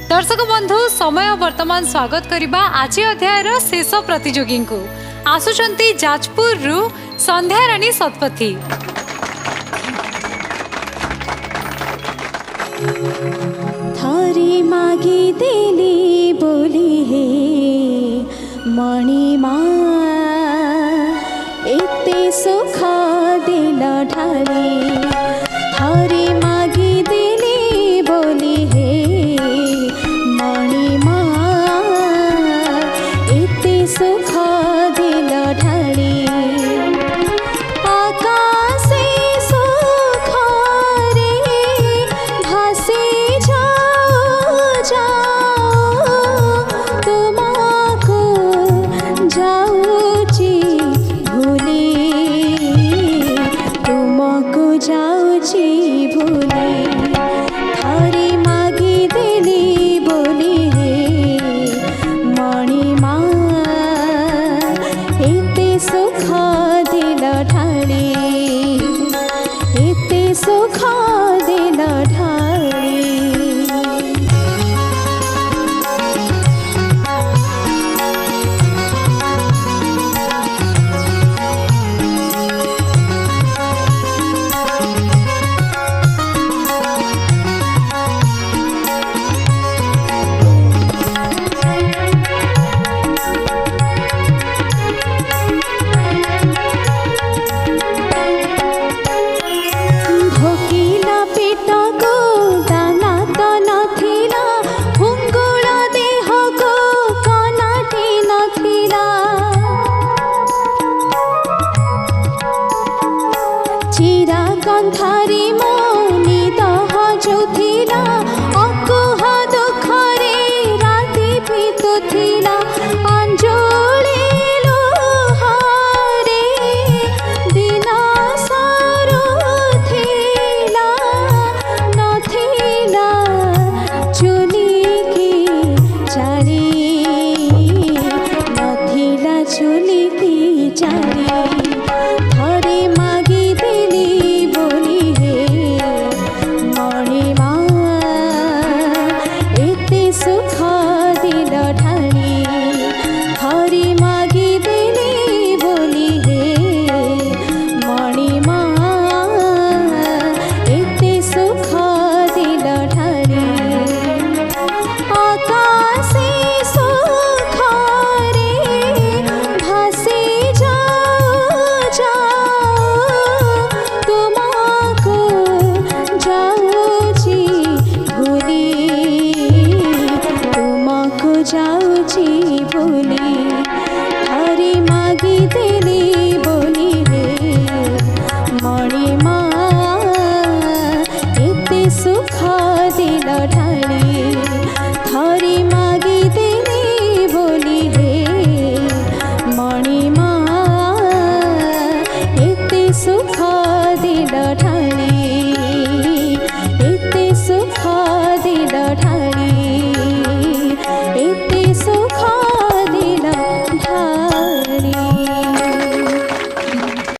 दर्शक बंधु समय वर्तमान स्वागत करबा आज अध्यायर शेष प्रतियोगी को आसुचंती जाजपुर रु संध्या रानी सतपथी। थारी मागी देली बोली हे मणिमा एते सुख दिल ढाली। थारी मागी देली बोली हे मणिमा एते सुख दिल ढाली। थारी मोनी दह जुथिला अकुहा दुखरे राति बीतुथिला। अंजलि लोहारे दिन सरुथिला नथिला चुलिकी चारी नथिला चुलिकी चारी। जाऊची भूली।